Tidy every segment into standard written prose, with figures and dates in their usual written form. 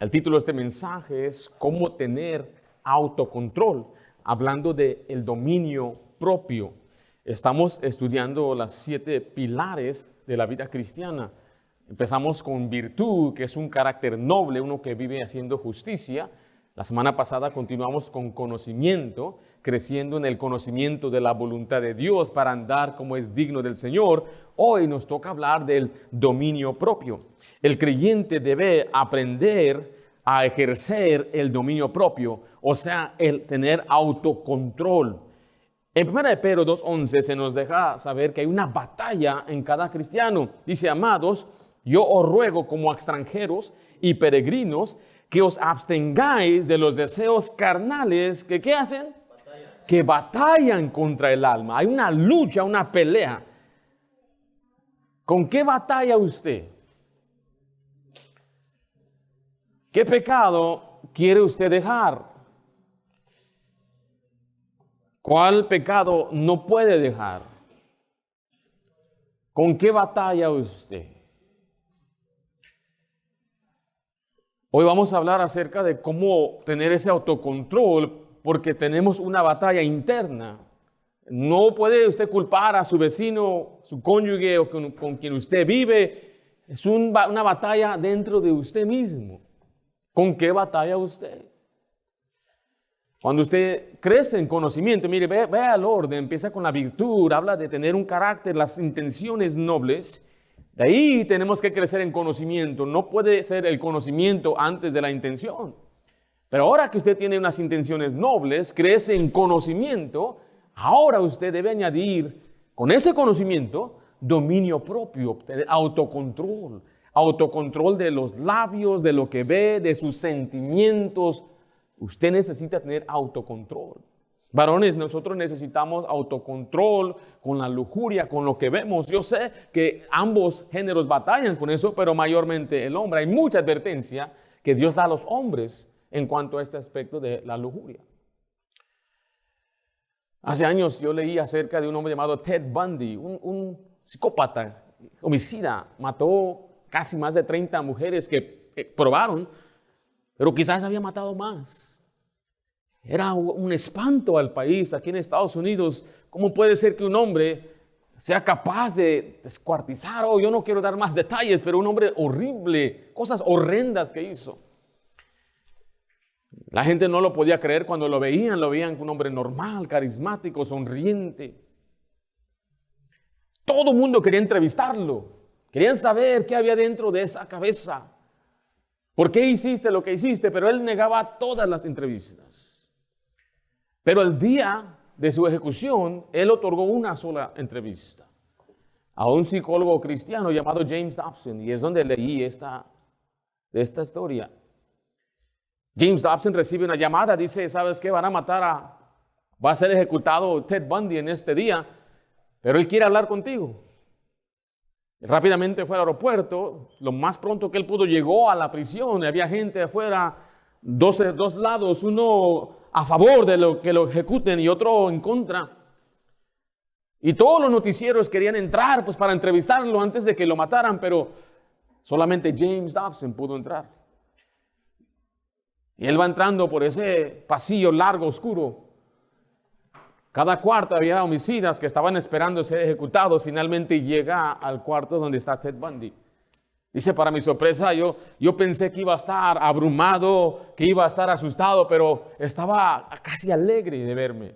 El título de este mensaje es ¿Cómo tener autocontrol? Hablando del dominio propio. Estamos estudiando las 7 pilares de la vida cristiana. Empezamos con virtud, que es un carácter noble, uno que vive haciendo justicia. La semana pasada continuamos con conocimiento, creciendo en el conocimiento de la voluntad de Dios para andar como es digno del Señor. Hoy nos toca hablar del dominio propio. El creyente debe aprender a ejercer el dominio propio, o sea, el tener autocontrol. En 1 Pedro 2:11 se nos deja saber que hay una batalla en cada cristiano. Dice, amados, yo os ruego como extranjeros y peregrinos que os abstengáis de los deseos carnales que ¿qué hacen? Que batallan contra el alma. Hay una lucha, una pelea. ¿Con qué batalla usted? ¿Qué pecado quiere usted dejar? ¿Cuál pecado no puede dejar? ¿Con qué batalla usted? Hoy vamos a hablar acerca de cómo tener ese autocontrol, porque tenemos una batalla interna. No puede usted culpar a su vecino, su cónyuge o con quien usted vive. Es una batalla dentro de usted mismo. ¿Con qué batalla usted? Cuando usted crece en conocimiento, mire, vea el orden, empieza con la virtud, habla de tener un carácter, las intenciones nobles. De ahí tenemos que crecer en conocimiento. No puede ser el conocimiento antes de la intención. Pero ahora que usted tiene unas intenciones nobles, crece en conocimiento, ahora usted debe añadir con ese conocimiento dominio propio, autocontrol. Autocontrol de los labios, de lo que ve, de sus sentimientos. Usted necesita tener autocontrol. Varones, nosotros necesitamos autocontrol con la lujuria, con lo que vemos. Yo sé que ambos géneros batallan con eso, pero mayormente el hombre. Hay mucha advertencia que Dios da a los hombres en cuanto a este aspecto de la lujuria. Hace años yo leí acerca de un hombre llamado Ted Bundy, un psicópata, homicida. Mató casi más de 30 mujeres que probaron, pero quizás había matado más. Era un espanto al país aquí en Estados Unidos. ¿Cómo puede ser que un hombre sea capaz de descuartizar? Oh, yo no quiero dar más detalles, pero un hombre horrible, cosas horrendas que hizo. La gente no lo podía creer cuando lo veían como un hombre normal, carismático, sonriente. Todo el mundo quería entrevistarlo. Querían saber qué había dentro de esa cabeza. ¿Por qué hiciste lo que hiciste? Pero él negaba todas las entrevistas. Pero el día de su ejecución, él otorgó una sola entrevista a un psicólogo cristiano llamado James Dobson, y es donde leí esta historia. James Dobson recibe una llamada, dice, ¿sabes qué? Va a ser ejecutado Ted Bundy en este día, pero él quiere hablar contigo. Rápidamente fue al aeropuerto, lo más pronto que él pudo llegó a la prisión, había gente afuera, dos lados, uno a favor de que lo ejecuten y otro en contra. Y todos los noticieros querían entrar pues para entrevistarlo antes de que lo mataran, pero solamente James Dobson pudo entrar. Y él va entrando por ese pasillo largo, oscuro. Cada cuarto había homicidas que estaban esperando ser ejecutados. Finalmente llega al cuarto donde está Ted Bundy. Dice, para mi sorpresa, yo pensé que iba a estar abrumado, que iba a estar asustado, pero estaba casi alegre de verme.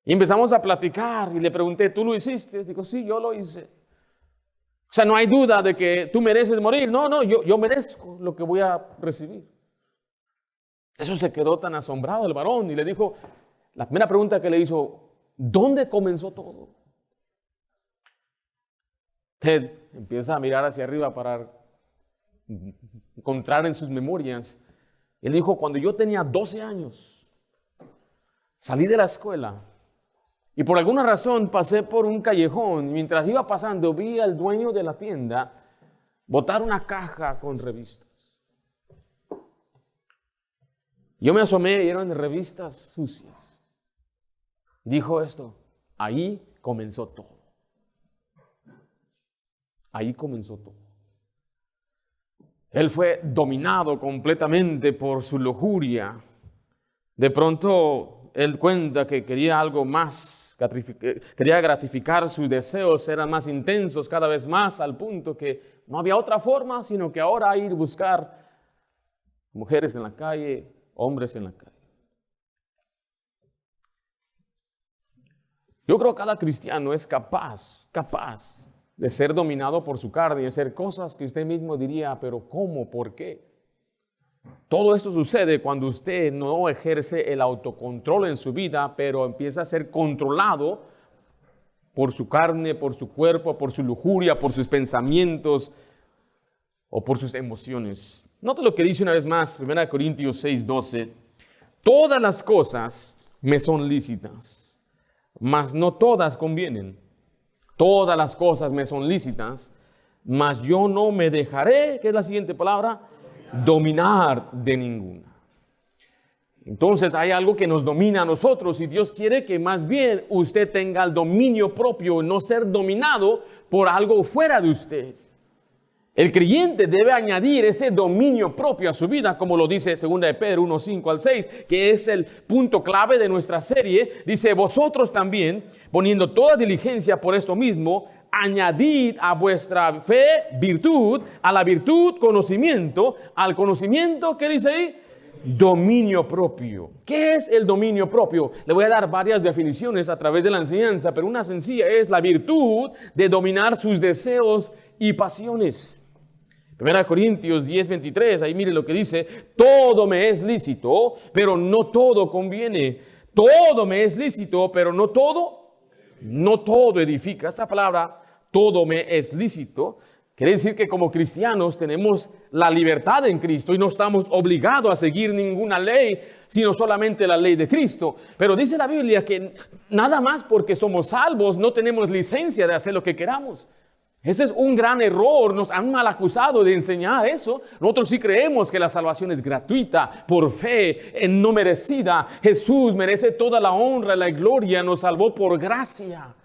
Y empezamos a platicar y le pregunté, ¿tú lo hiciste? Digo, sí, yo lo hice. O sea, no hay duda de que tú mereces morir. No, yo merezco lo que voy a recibir. Eso se quedó tan asombrado el varón y le dijo, la primera pregunta que le hizo, ¿dónde comenzó todo? Ted empieza a mirar hacia arriba para encontrar en sus memorias. Él dijo, cuando yo tenía 12 años, salí de la escuela y por alguna razón pasé por un callejón. Y mientras iba pasando, vi al dueño de la tienda botar una caja con revistas. Yo me asomé y eran revistas sucias. Dijo esto, ahí comenzó todo. Ahí comenzó todo. Él fue dominado completamente por su lujuria. De pronto, él cuenta que quería algo más, quería gratificar sus deseos, eran más intensos cada vez más, al punto que no había otra forma, sino que ahora ir a buscar mujeres en la calle, hombres en la calle. Yo creo que cada cristiano es capaz de ser dominado por su carne y hacer cosas que usted mismo diría, pero ¿cómo? ¿Por qué? Todo esto sucede cuando usted no ejerce el autocontrol en su vida, pero empieza a ser controlado por su carne, por su cuerpo, por su lujuria, por sus pensamientos o por sus emociones. Note lo que dice una vez más, 1 Corintios 6:12. Todas las cosas me son lícitas, mas no todas convienen. Todas las cosas me son lícitas, mas yo no me dejaré, ¿qué es la siguiente palabra? Dominar de ninguna. Entonces hay algo que nos domina a nosotros y Dios quiere que más bien usted tenga el dominio propio, no ser dominado por algo fuera de usted. El creyente debe añadir este dominio propio a su vida, como lo dice 2 de Pedro 1:5-6, que es el punto clave de nuestra serie. Dice, vosotros también, poniendo toda diligencia por esto mismo, añadid a vuestra fe virtud, a la virtud conocimiento, al conocimiento, ¿qué dice ahí? Dominio propio. ¿Qué es el dominio propio? Le voy a dar varias definiciones a través de la enseñanza, pero una sencilla es la virtud de dominar sus deseos y pasiones. 1 Corintios 10:23, ahí mire lo que dice, todo me es lícito, pero no todo conviene. Todo me es lícito, pero no todo edifica. Esta palabra, todo me es lícito, quiere decir que como cristianos tenemos la libertad en Cristo y no estamos obligados a seguir ninguna ley, sino solamente la ley de Cristo. Pero dice la Biblia que nada más porque somos salvos no tenemos licencia de hacer lo que queramos. Ese es un gran error, nos han mal acusado de enseñar eso. Nosotros sí creemos que la salvación es gratuita, por fe, no merecida. Jesús merece toda la honra, la gloria, nos salvó por gracia.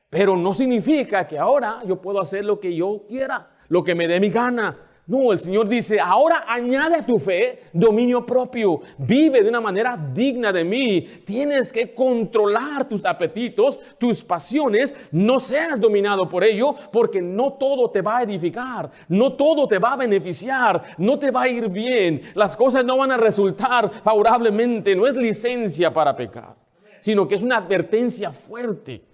Pero no significa que ahora yo puedo hacer lo que yo quiera, lo que me dé mi gana. No, el Señor dice, ahora añade a tu fe dominio propio. Vive de una manera digna de mí. Tienes que controlar tus apetitos, tus pasiones. No seas dominado por ello, porque no todo te va a edificar. No todo te va a beneficiar. No te va a ir bien. Las cosas no van a resultar favorablemente. No es licencia para pecar, sino que es una advertencia fuerte.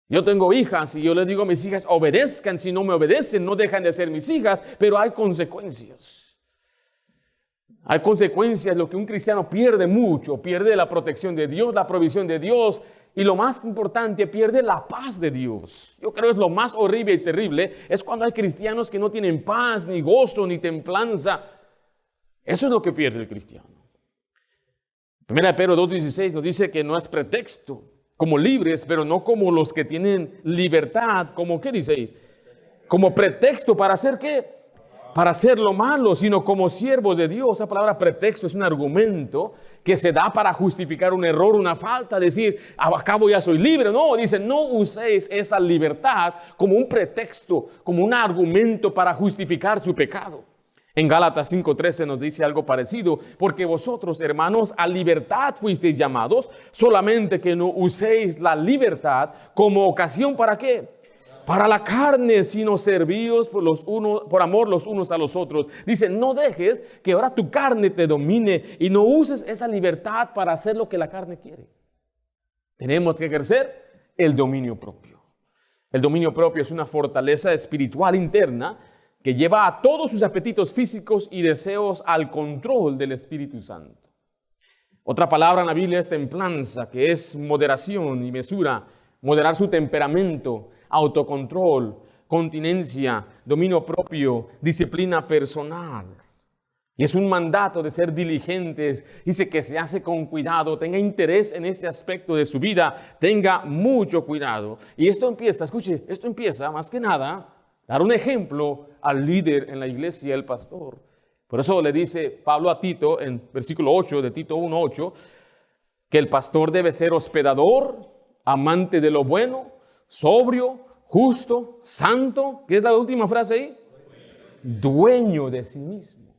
Yo tengo hijas y yo les digo a mis hijas, obedezcan. Si no me obedecen, no dejan de ser mis hijas, pero hay consecuencias. Hay consecuencias. Lo que un cristiano pierde mucho, pierde la protección de Dios, la provisión de Dios, y lo más importante, pierde la paz de Dios. Yo creo que es lo más horrible y terrible, es cuando hay cristianos que no tienen paz, ni gozo, ni templanza. Eso es lo que pierde el cristiano. 1 Pedro 2:16 nos dice que no es pretexto, como libres, pero no como los que tienen libertad, como ¿qué dice ahí? Como pretexto para hacer ¿qué? Para hacer lo malo, sino como siervos de Dios. Esa palabra pretexto es un argumento que se da para justificar un error, una falta, decir, acabo ya soy libre. No, dice, no uséis esa libertad como un pretexto, como un argumento para justificar su pecado. En Gálatas 5:13 nos dice algo parecido, porque vosotros, hermanos, a libertad fuisteis llamados, solamente que no uséis la libertad como ocasión ¿para qué? Para la carne, sino servíos por amor los unos a los otros. Dice, no dejes que ahora tu carne te domine y no uses esa libertad para hacer lo que la carne quiere. Tenemos que ejercer el dominio propio. El dominio propio es una fortaleza espiritual interna que lleva a todos sus apetitos físicos y deseos al control del Espíritu Santo. Otra palabra en la Biblia es templanza, que es moderación y mesura, moderar su temperamento, autocontrol, continencia, dominio propio, disciplina personal. Y es un mandato de ser diligentes. Dice que se hace con cuidado, tenga interés en este aspecto de su vida, tenga mucho cuidado. Y esto empieza, escuche, esto empieza más que nada dar un ejemplo al líder en la iglesia, el pastor. Por eso le dice Pablo a Tito, en versículo 8 de Tito 1:8, que el pastor debe ser hospedador, amante de lo bueno, sobrio, justo, santo. ¿Qué es la última frase ahí? dueño de sí mismo.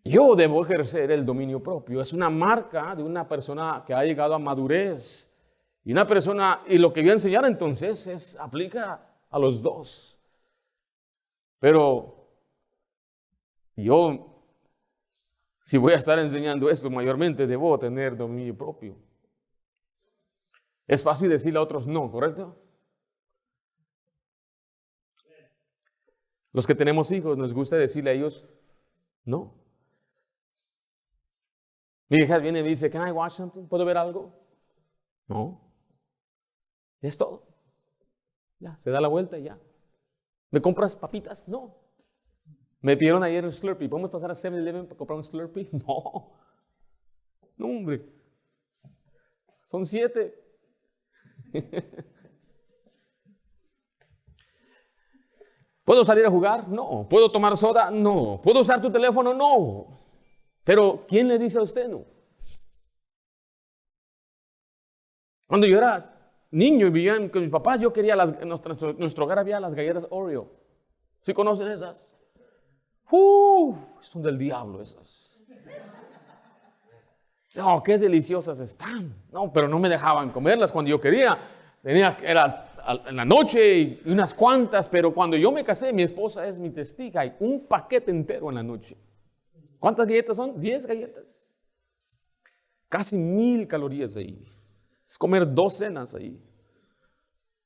Yo debo ejercer el dominio propio. Es una marca de una persona que ha llegado a madurez. Y una persona, y lo que voy a enseñar entonces aplica a los dos. Pero yo, si voy a estar enseñando esto, mayormente debo tener dominio propio. Es fácil decirle a otros no, ¿correcto? Los que tenemos hijos, nos gusta decirle a ellos no. Mi hija viene y me dice, "Can I watch something? ¿Puedo ver algo?" No. Es todo. Ya, se da la vuelta y ya. ¿Me compras papitas? No. Me pidieron ayer un Slurpee. ¿Podemos pasar a 7-Eleven para comprar un Slurpee? No. No, hombre. Son 7. ¿Puedo salir a jugar? No. ¿Puedo tomar soda? No. ¿Puedo usar tu teléfono? No. Pero, ¿quién le dice a usted no? Cuando yo era niño y vivía con mis papás, yo quería en nuestro hogar había las galletas Oreo. ¿Sí conocen esas? Son del diablo esas. No, qué deliciosas están. No, pero no me dejaban comerlas cuando yo quería. Era en la noche y unas cuantas, pero cuando yo me casé, mi esposa es mi testiga, hay un paquete entero en la noche. ¿Cuántas galletas son? 10 galletas. Casi 1000 calorías ahí. Es comer 2 cenas ahí.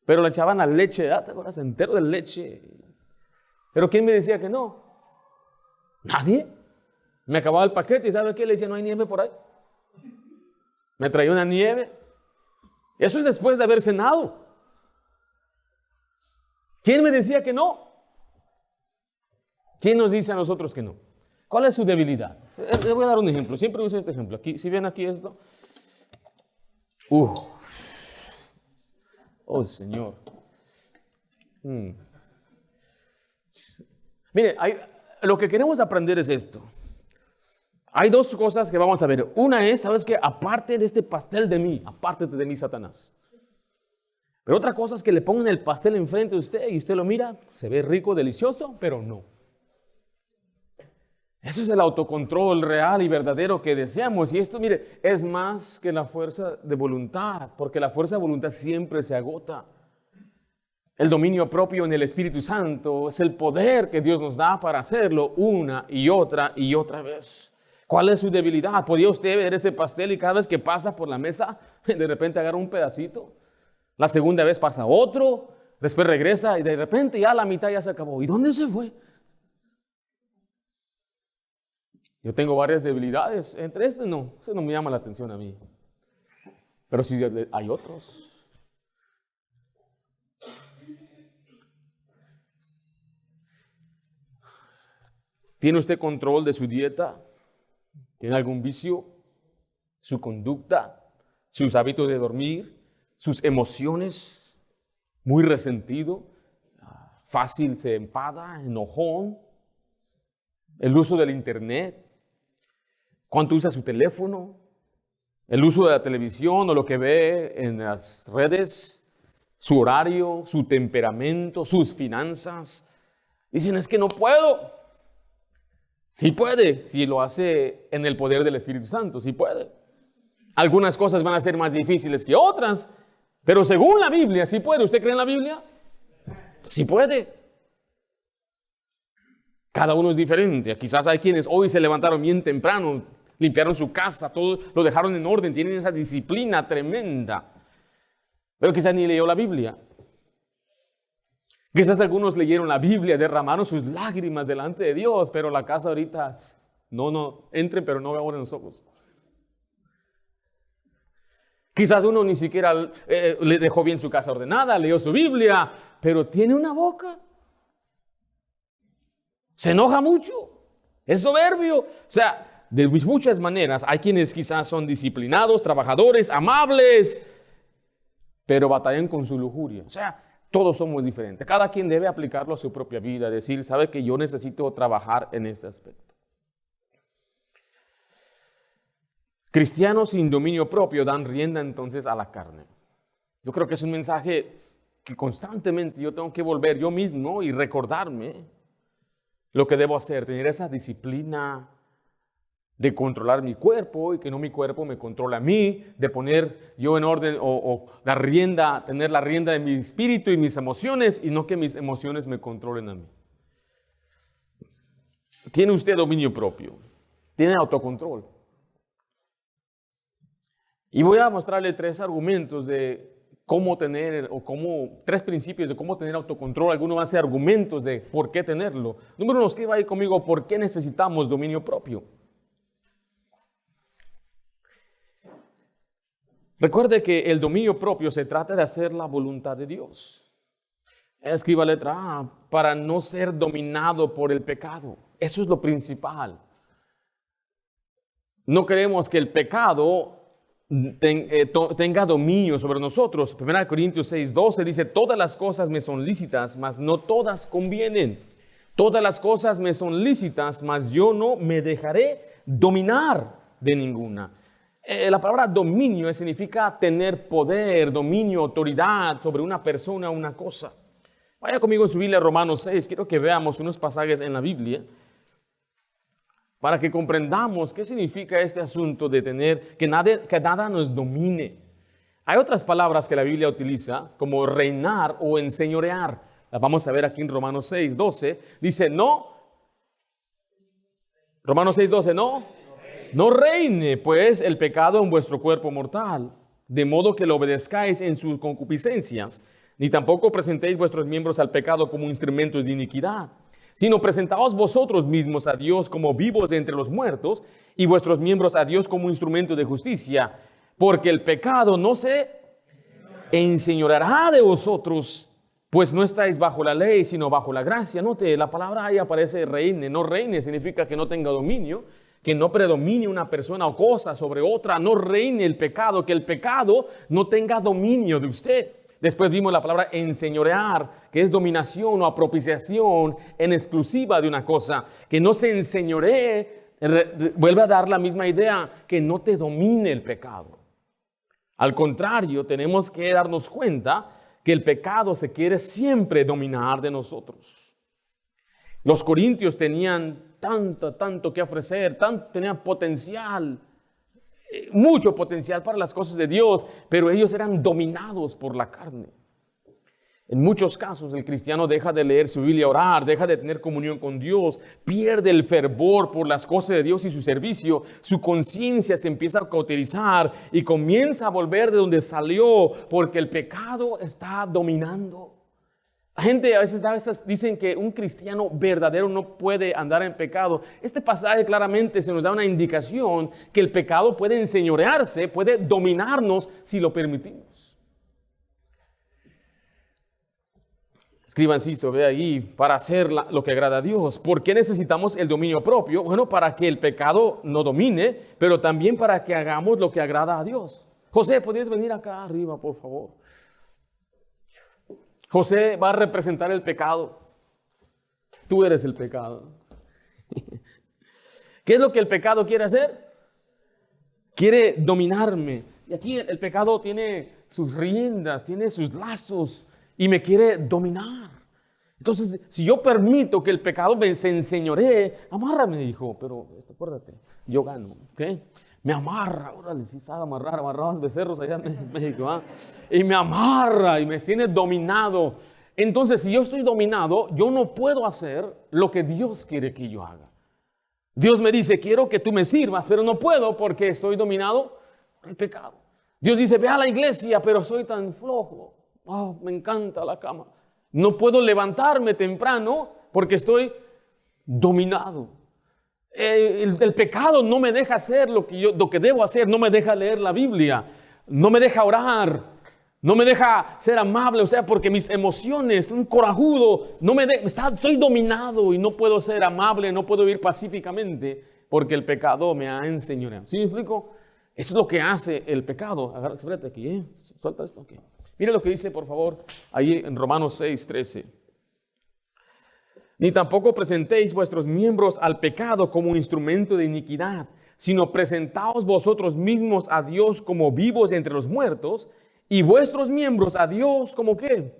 Pero le echaban la leche, ¿te acuerdas? Entero de leche. Pero ¿quién me decía que no? Nadie. Me acababa el paquete y ¿sabe qué? Le decía, no hay nieve por ahí. Me traía una nieve. Eso es después de haber cenado. ¿Quién me decía que no? ¿Quién nos dice a nosotros que no? ¿Cuál es su debilidad? Le voy a dar un ejemplo. Siempre uso este ejemplo. Aquí, si ven aquí esto. Oh, Señor. Mire, lo que queremos aprender es esto. Hay 2 cosas que vamos a ver. Una es, ¿sabes qué? Aparte de este pastel de mí, apártate de mí, Satanás. Pero otra cosa es que le pongan el pastel enfrente de usted y usted lo mira, se ve rico, delicioso, pero no. Eso es el autocontrol real y verdadero que deseamos. Y esto, mire, es más que la fuerza de voluntad, porque la fuerza de voluntad siempre se agota. El dominio propio en el Espíritu Santo es el poder que Dios nos da para hacerlo una y otra vez. ¿Cuál es su debilidad? ¿Podría usted ver ese pastel y cada vez que pasa por la mesa, de repente agarra un pedacito? La segunda vez pasa otro, después regresa y de repente ya la mitad ya se acabó. ¿Y dónde se fue? Yo tengo varias debilidades. Entre este no me llama la atención a mí. Pero sí hay otros. ¿Tiene usted control de su dieta? ¿Tiene algún vicio? ¿Su conducta? ¿Sus hábitos de dormir? ¿Sus emociones? ¿Muy resentido? ¿Fácil se enfada? ¿Enojón? ¿El uso del internet? ¿Cuánto usa su teléfono? ¿El uso de la televisión o lo que ve en las redes? ¿Su horario? ¿Su temperamento? ¿Sus finanzas? Dicen, es que no puedo. Sí puede, si lo hace en el poder del Espíritu Santo, sí puede. Algunas cosas van a ser más difíciles que otras, pero según la Biblia, sí puede. ¿Usted cree en la Biblia? Sí puede. Cada uno es diferente. Quizás hay quienes hoy se levantaron bien temprano, limpiaron su casa, todo lo dejaron en orden, tienen esa disciplina tremenda. Pero quizás ni leyó la Biblia. Quizás algunos leyeron la Biblia, derramaron sus lágrimas delante de Dios, pero la casa ahorita, no, entren, pero no abren los ojos. Quizás uno ni siquiera le dejó bien su casa ordenada, leyó su Biblia, pero tiene una boca. Se enoja mucho, es soberbio. O sea, de muchas maneras, hay quienes quizás son disciplinados, trabajadores, amables, pero batallan con su lujuria. O sea, todos somos diferentes. Cada quien debe aplicarlo a su propia vida, decir, sabe que yo necesito trabajar en este aspecto. Cristianos sin dominio propio dan rienda entonces a la carne. Yo creo que es un mensaje que constantemente yo tengo que volver yo mismo y recordarme. lo que debo hacer, tener esa disciplina de controlar mi cuerpo y que no mi cuerpo me controle a mí, de poner yo en orden o tener la rienda de mi espíritu y mis emociones y no que mis emociones me controlen a mí. Tiene usted dominio propio, tiene autocontrol. Y voy a mostrarle tres argumentos de cómo tener, tres principios de cómo tener autocontrol. Algunos van a ser argumentos de por qué tenerlo. Número uno, escriba ahí conmigo, ¿por qué necesitamos dominio propio? Recuerde que el dominio propio se trata de hacer la voluntad de Dios. Escriba letra A, para no ser dominado por el pecado. Eso es lo principal. No queremos que el pecado tenga dominio sobre nosotros. 1 Corintios 6:12 dice, todas las cosas me son lícitas, mas no todas convienen. Todas las cosas me son lícitas, mas yo no me dejaré dominar de ninguna. La palabra dominio significa tener poder, dominio, autoridad sobre una persona o una cosa. Vaya conmigo en su Biblia, Romanos 6. Quiero que veamos unos pasajes en la Biblia para que comprendamos qué significa este asunto de tener, que nada nos domine. Hay otras palabras que la Biblia utiliza, como reinar o enseñorear. Las vamos a ver aquí en Romanos 6:12. Dice, no. Romanos 6:12, no reine pues el pecado en vuestro cuerpo mortal, de modo que lo obedezcáis en sus concupiscencias, ni tampoco presentéis vuestros miembros al pecado como instrumentos de iniquidad, sino presentaos vosotros mismos a Dios como vivos de entre los muertos, y vuestros miembros a Dios como instrumentos de justicia, porque el pecado no se enseñoreará de vosotros, pues no estáis bajo la ley, sino bajo la gracia. Note, la palabra ahí aparece reine. No reine significa que no tenga dominio, que no predomine una persona o cosa sobre otra. No reine el pecado, que el pecado no tenga dominio de usted. Después vimos la palabra enseñorear, que es dominación o apropiación en exclusiva de una cosa. Que no se enseñoree, vuelve a dar la misma idea, que no te domine el pecado. Al contrario, tenemos que darnos cuenta que el pecado se quiere siempre dominar de nosotros. Los corintios tenían tanto que ofrecer, tenían potencial, mucho potencial para las cosas de Dios, pero ellos eran dominados por la carne. En muchos casos el cristiano deja de leer su Biblia, orar, deja de tener comunión con Dios, pierde el fervor por las cosas de Dios y su servicio, su conciencia se empieza a cauterizar y comienza a volver de donde salió porque el pecado está dominando. La gente a veces dicen que un cristiano verdadero no puede andar en pecado. Este pasaje claramente se nos da una indicación que el pecado puede enseñorearse, puede dominarnos si lo permitimos. Escriba inciso, ve ahí, para hacer lo que agrada a Dios. ¿Por qué necesitamos el dominio propio? Bueno, para que el pecado no domine, pero también para que hagamos lo que agrada a Dios. José, ¿podrías venir acá arriba, por favor? José va a representar el pecado. Tú eres el pecado. ¿Qué es lo que el pecado quiere hacer? Quiere dominarme. Y aquí el pecado tiene sus riendas, tiene sus lazos y me quiere dominar. Entonces, si yo permito que el pecado se enseñoree, amárrame, dijo. Pero acuérdate, yo gano, ¿ok? Me amarra, órale, si sabe amarrar, amarrabas becerros allá en México, ¿ah? Y me amarra y me tiene dominado. Entonces, si yo estoy dominado, yo no puedo hacer lo que Dios quiere que yo haga. Dios me dice, quiero que tú me sirvas, pero no puedo porque estoy dominado por el pecado. Dios dice, ve a la iglesia, pero soy tan flojo. Oh, me encanta la cama. No puedo levantarme temprano porque estoy dominado. El pecado no me deja hacer lo que debo hacer, no me deja leer la Biblia, no me deja orar, no me deja ser amable, o sea, porque mis emociones, un corajudo, estoy dominado y no puedo ser amable, no puedo vivir pacíficamente porque el pecado me ha enseñoreado. ¿Sí me explico? Eso es lo que hace el pecado. Agarra, espérate aquí, suelta esto aquí. Mire lo que dice, por favor, ahí en Romanos 6:13. Ni tampoco presentéis vuestros miembros al pecado como un instrumento de iniquidad, sino presentaos vosotros mismos a Dios como vivos entre los muertos, y vuestros miembros a Dios como ¿qué?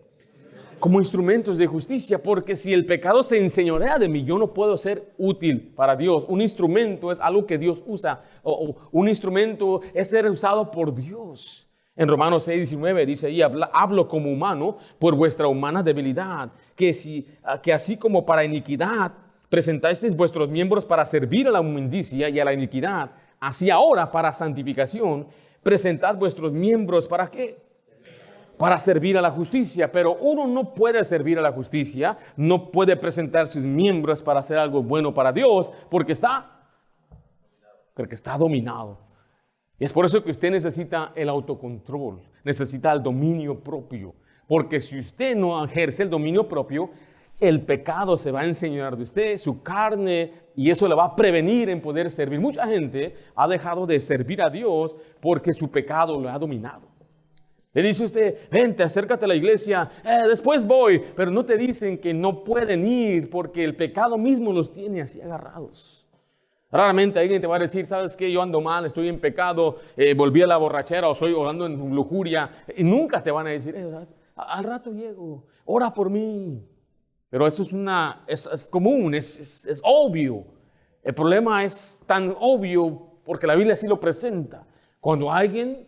como instrumentos de justicia, porque si el pecado se enseñorea de mí, yo no puedo ser útil para Dios. Un instrumento es algo que Dios usa, o un instrumento es ser usado por Dios. En Romanos 6:19 dice ahí, hablo como humano por vuestra humana debilidad, que así como para iniquidad presentasteis vuestros miembros para servir a la inmundicia y a la iniquidad, así ahora para santificación presentad vuestros miembros, ¿para qué? Para servir a la justicia. Pero uno no puede servir a la justicia, no puede presentar sus miembros para hacer algo bueno para Dios, porque está dominado. Y es por eso que usted necesita el autocontrol, necesita el dominio propio. Porque si usted no ejerce el dominio propio, el pecado se va a enseñar de usted, su carne, y eso le va a prevenir en poder servir. Mucha gente ha dejado de servir a Dios porque su pecado lo ha dominado. Le dice usted, vente, acércate a la iglesia, después voy, pero no te dicen que no pueden ir porque el pecado mismo los tiene así agarrados. Raramente alguien te va a decir, ¿sabes qué? Yo ando mal, estoy en pecado, volví a la borrachera o ando en lujuria. Y nunca te van a decir, al rato llego, ora por mí. Pero eso es común, es obvio. El problema es tan obvio porque la Biblia así lo presenta. Cuando alguien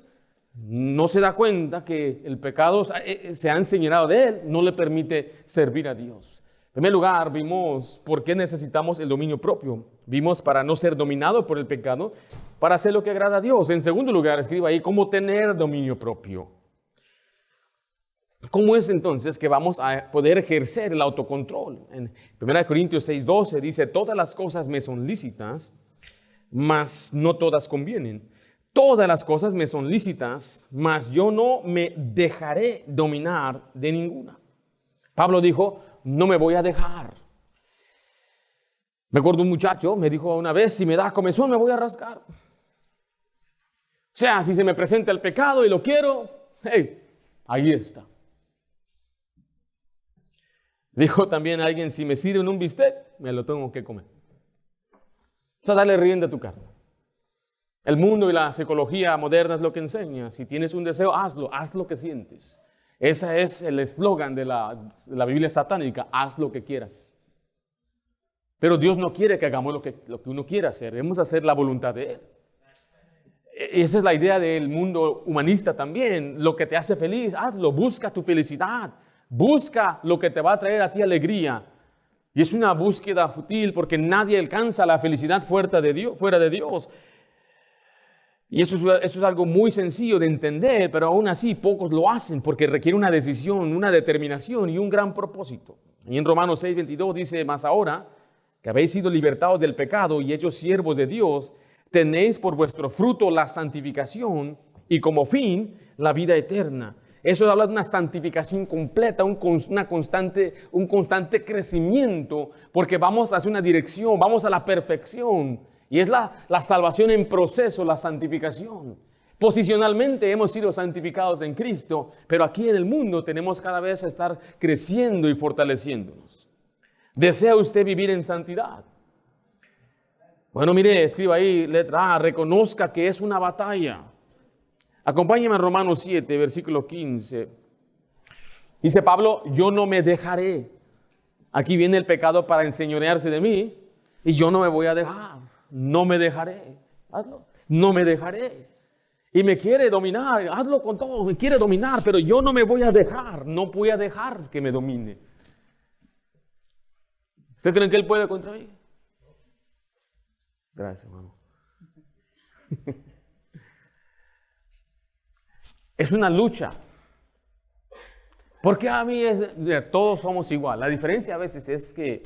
no se da cuenta que el pecado se ha enseñado de él, no le permite servir a Dios. En primer lugar, vimos por qué necesitamos el dominio propio. Vimos para no ser dominado por el pecado, para hacer lo que agrada a Dios. En segundo lugar, escriba ahí cómo tener dominio propio. ¿Cómo es entonces que vamos a poder ejercer el autocontrol? En 1 Corintios 6:12 dice, todas las cosas me son lícitas, mas no todas convienen. Todas las cosas me son lícitas, mas yo no me dejaré dominar de ninguna. Pablo dijo, no me voy a dejar. Me acuerdo un muchacho, me dijo una vez, si me da comezón me voy a rascar. O sea, si se me presenta el pecado y lo quiero, hey, ahí está. Dijo también alguien, si me sirven un bistec, me lo tengo que comer. O sea, dale rienda a tu carne. El mundo y la psicología moderna es lo que enseña. Si tienes un deseo, hazlo, haz lo que sientes. Ese es el eslogan de la Biblia satánica, haz lo que quieras. Pero Dios no quiere que hagamos lo que uno quiera hacer, debemos hacer la voluntad de Él. Esa es la idea del mundo humanista también, lo que te hace feliz, hazlo, busca tu felicidad, busca lo que te va a traer a ti alegría. Y es una búsqueda fútil porque nadie alcanza la felicidad fuera de Dios. Y eso es algo muy sencillo de entender, pero aún así pocos lo hacen porque requiere una decisión, una determinación y un gran propósito. Y en Romanos 6:22 dice, mas ahora que habéis sido libertados del pecado y hechos siervos de Dios, tenéis por vuestro fruto la santificación y como fin la vida eterna. Eso habla de una santificación completa, un constante crecimiento, porque vamos hacia una dirección, vamos a la perfección. Y es la salvación en proceso, la santificación. Posicionalmente hemos sido santificados en Cristo, pero aquí en el mundo tenemos cada vez a estar creciendo y fortaleciéndonos. ¿Desea usted vivir en santidad? Bueno, mire, escriba ahí, letra A, reconozca que es una batalla. Acompáñeme a Romanos 7, versículo 15. Dice Pablo, yo no me dejaré. Aquí viene el pecado para enseñorearse de mí y yo no me voy a dejar. No me dejaré, hazlo, no me dejaré. Y me quiere dominar, hazlo con todo, me quiere dominar, pero yo no me voy a dejar, no voy a dejar que me domine. ¿Usted cree que Él puede contra mí? Gracias, hermano. Es una lucha. Porque a mí todos somos igual. La diferencia a veces es que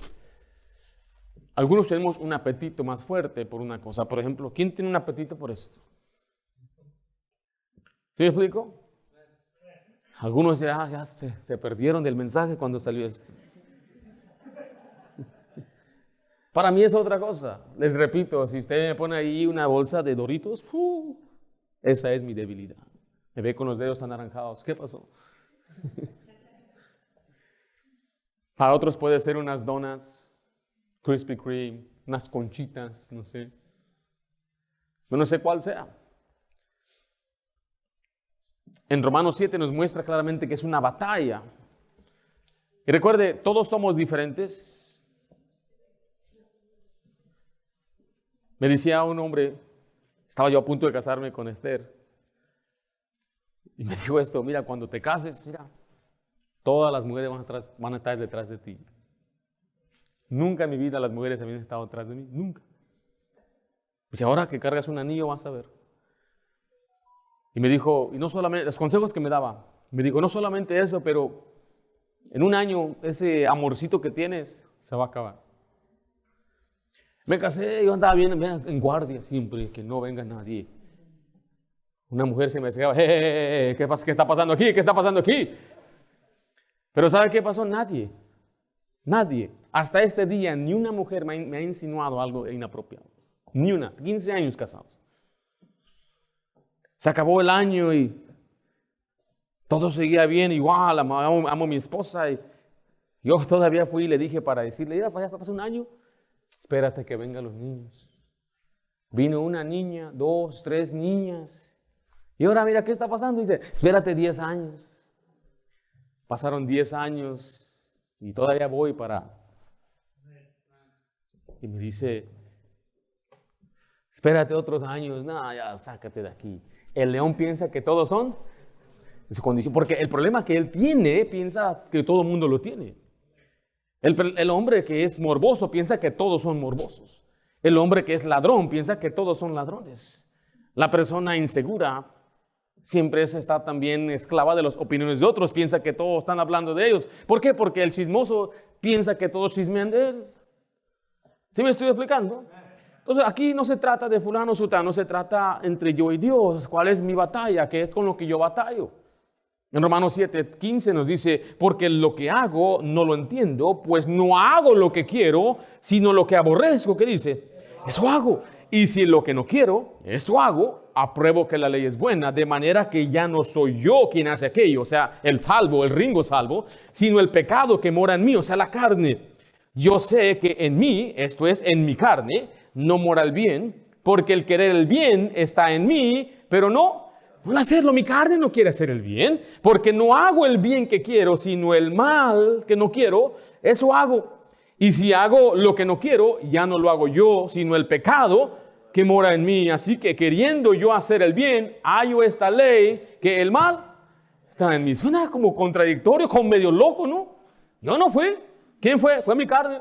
algunos tenemos un apetito más fuerte por una cosa. Por ejemplo, ¿quién tiene un apetito por esto? ¿Sí me explico? Algunos ya se perdieron del mensaje cuando salió esto. Para mí es otra cosa. Les repito, si usted me pone ahí una bolsa de Doritos, esa es mi debilidad. Me ve con los dedos anaranjados. ¿Qué pasó? Para otros puede ser unas donuts, Krispy Kreme, unas conchitas, no sé. Yo no sé cuál sea. En Romanos 7 nos muestra claramente que es una batalla. Y recuerde, todos somos diferentes. Me decía un hombre, estaba yo a punto de casarme con Esther, y me dijo esto: mira, cuando te cases, mira, todas las mujeres van a estar detrás de ti. Nunca en mi vida las mujeres habían estado detrás de mí, nunca. Pues ahora que cargas un anillo vas a ver. Y me dijo, y no solamente, los consejos que me daba, me dijo, no solamente eso, pero en un año ese amorcito que tienes se va a acabar. Me casé, yo andaba bien en guardia siempre, que no venga nadie. Una mujer se me decía, ¿qué está pasando aquí? ¿Qué está pasando aquí? Pero ¿sabe qué pasó? Nadie. Hasta este día, ni una mujer me ha insinuado algo inapropiado. Ni una. 15 años casados. Se acabó el año y todo seguía bien, igual, amo a mi esposa. Y yo todavía fui y le dije para decirle, mira, ya pasó un año. Espérate que vengan los niños. Vino una niña, 2, 3 niñas. Y ahora mira, ¿qué está pasando? Dice, espérate 10 años. Pasaron 10 años y todavía voy para... Y me dice, espérate otros años. No, ya sácate de aquí. El león piensa que todos son de su condición. Porque el problema que él tiene, piensa que todo el mundo lo tiene. El hombre que es morboso piensa que todos son morbosos. El hombre que es ladrón piensa que todos son ladrones. La persona insegura siempre está también esclava de las opiniones de otros, piensa que todos están hablando de ellos. ¿Por qué? Porque el chismoso piensa que todos chismean de él. ¿Sí me estoy explicando? Entonces aquí no se trata de fulano sutano, se trata entre yo y Dios. ¿Cuál es mi batalla? ¿Qué es con lo que yo batallo? En Romanos 7:15 nos dice, porque lo que hago no lo entiendo, pues no hago lo que quiero, sino lo que aborrezco. ¿Qué dice? Eso hago. Y si lo que no quiero, esto hago, apruebo que la ley es buena, de manera que ya no soy yo quien hace aquello, o sea, el Ringo salvo, sino el pecado que mora en mí, o sea, la carne. Yo sé que en mí, esto es, en mi carne, no mora el bien, porque el querer el bien está en mí, pero no hacerlo. Mi carne no quiere hacer el bien, porque no hago el bien que quiero, sino el mal que no quiero, eso hago. Y si hago lo que no quiero, ya no lo hago yo, sino el pecado que mora en mí. Así que queriendo yo hacer el bien, hallo esta ley, que el mal está en mí. Suena como contradictorio, como medio loco, ¿no? Yo no fui. ¿Quién fue? Fue mi carne.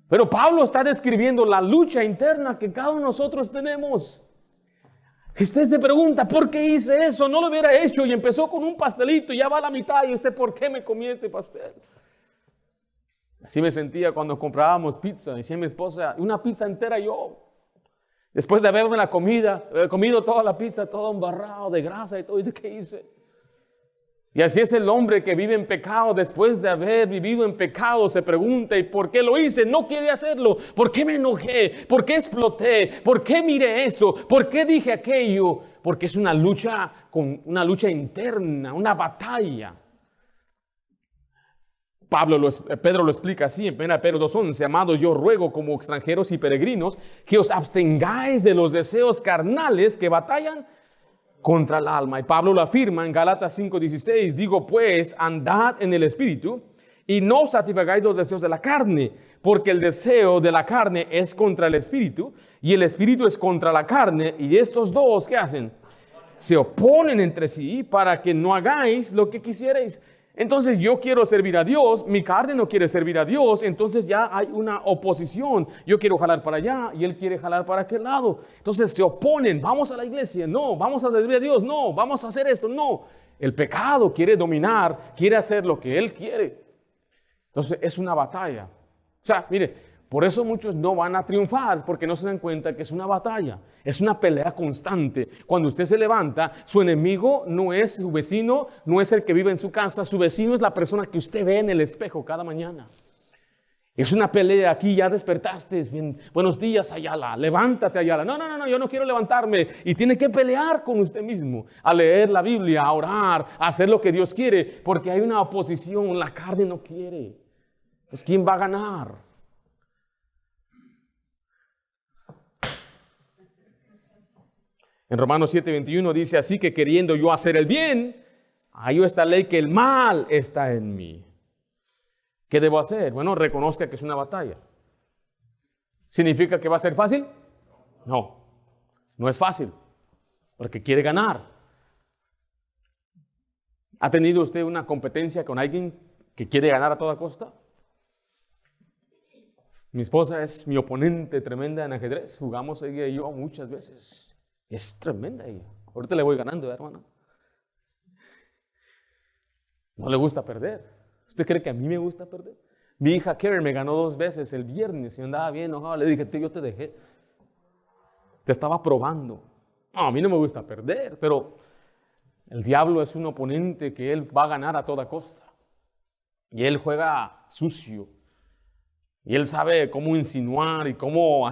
Pero Pablo está describiendo la lucha interna que cada uno de nosotros tenemos. Usted se pregunta, ¿por qué hice eso? No lo hubiera hecho y empezó con un pastelito y ya va a la mitad. Y usted, ¿por qué me comí este pastel? Así me sentía cuando comprábamos pizza. Decía mi esposa, una pizza entera yo. Después de haberme comido toda la pizza, todo embarrado de grasa y todo. Dice, ¿qué hice? Y así es el hombre que vive en pecado. Después de haber vivido en pecado, se pregunta, ¿y por qué lo hice? No quería hacerlo. ¿Por qué me enojé? ¿Por qué exploté? ¿Por qué miré eso? ¿Por qué dije aquello? Porque es una lucha interna, una batalla. Pedro lo explica así en 1 Pedro 2:11, amados, yo ruego como extranjeros y peregrinos que os abstengáis de los deseos carnales que batallan contra el alma. Y Pablo lo afirma en Gálatas 5:16, digo pues, andad en el Espíritu y no satisfagáis los deseos de la carne, porque el deseo de la carne es contra el Espíritu y el Espíritu es contra la carne, y estos dos, ¿qué hacen? Se oponen entre sí para que no hagáis lo que quisierais. Entonces yo quiero servir a Dios, mi carne no quiere servir a Dios, entonces ya hay una oposición. Yo quiero jalar para allá y él quiere jalar para aquel lado. Entonces se oponen, vamos a la iglesia, no, vamos a servir a Dios, no, vamos a hacer esto, no. El pecado quiere dominar, quiere hacer lo que él quiere. Entonces es una batalla. O sea, mire, por eso muchos no van a triunfar, porque no se dan cuenta que es una batalla, es una pelea constante. Cuando usted se levanta, su enemigo no es su vecino, no es el que vive en su casa, su vecino es la persona que usted ve en el espejo cada mañana. Es una pelea, aquí ya despertaste, bien, buenos días Ayala, levántate Ayala. No, yo no quiero levantarme. Y tiene que pelear con usted mismo, a leer la Biblia, a orar, a hacer lo que Dios quiere, porque hay una oposición, la carne no quiere. Pues ¿quién va a ganar? En Romanos 7:21 dice, así que queriendo yo hacer el bien, hallo esta ley que el mal está en mí. ¿Qué debo hacer? Bueno, reconozca que es una batalla. ¿Significa que va a ser fácil? No, no es fácil, porque quiere ganar. ¿Ha tenido usted una competencia con alguien que quiere ganar a toda costa? Mi esposa es mi oponente tremenda en ajedrez. Jugamos ella y yo muchas veces. Es tremenda ella. Ahorita le voy ganando, hermano. No le gusta perder. ¿Usted cree que a mí me gusta perder? Mi hija Karen me ganó 2 veces el viernes y andaba bien enojado. Le dije, yo te dejé. Te estaba probando. No, a mí no me gusta perder, pero el diablo es un oponente que él va a ganar a toda costa. Y él juega sucio. Y él sabe cómo insinuar y cómo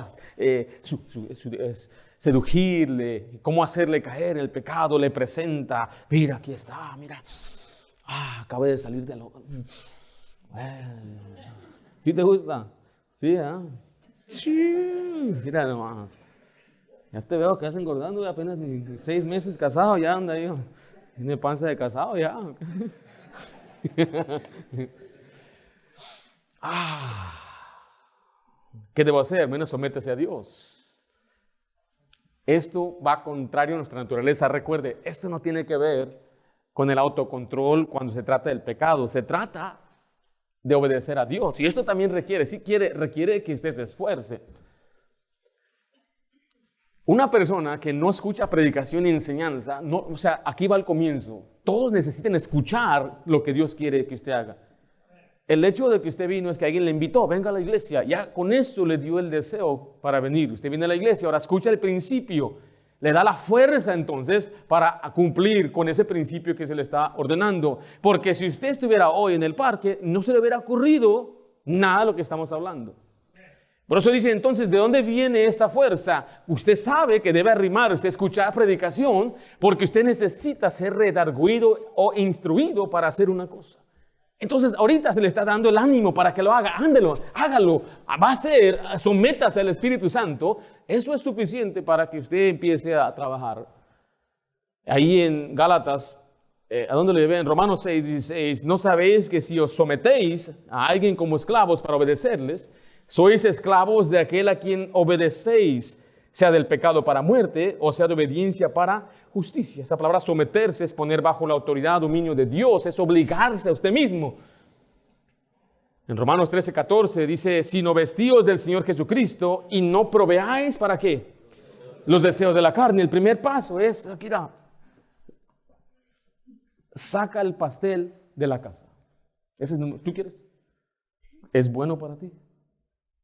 seducirle, cómo hacerle caer en el pecado. Le presenta, mira, aquí está, mira. Acabé de salir de lo... ¿Sí te gusta? Sí, Sí, mira nomás. Ya te veo que estás engordando, apenas ni 6 meses casado, ya anda ahí. Tiene panza de casado ya. ¿Qué debo hacer? Menos sométese a Dios. Esto va contrario a nuestra naturaleza. Recuerde, esto no tiene que ver con el autocontrol cuando se trata del pecado. Se trata de obedecer a Dios. Y esto también requiere que usted se esfuerce. Una persona que no escucha predicación y enseñanza, aquí va el comienzo. Todos necesitan escuchar lo que Dios quiere que usted haga. El hecho de que usted vino es que alguien le invitó, venga a la iglesia. Ya con esto le dio el deseo para venir. Usted viene a la iglesia, ahora escucha el principio. Le da la fuerza entonces para cumplir con ese principio que se le está ordenando. Porque si usted estuviera hoy en el parque, no se le hubiera ocurrido nada de lo que estamos hablando. Por eso dice entonces, ¿de dónde viene esta fuerza? Usted sabe que debe arrimarse, escuchar predicación, porque usted necesita ser redarguido o instruido para hacer una cosa. Entonces ahorita se le está dando el ánimo para que lo haga. Ándelo, hágalo. Va a ser, sométase al Espíritu Santo. Eso es suficiente para que usted empiece a trabajar. Ahí en Gálatas, ¿a dónde le ven? En Romanos 6:16, ¿no sabéis que si os sometéis a alguien como esclavos para obedecerles, sois esclavos de aquel a quien obedecéis, sea del pecado para muerte o sea de obediencia para justicia? Esa palabra someterse es poner bajo la autoridad, dominio de Dios, es obligarse a usted mismo. En Romanos 13:14 dice, sino vestíos del Señor Jesucristo y no proveáis ¿para qué? Los deseos de la carne. El primer paso es, aquí saca el pastel de la casa. Ese es, ¿tú quieres? ¿Es bueno para ti?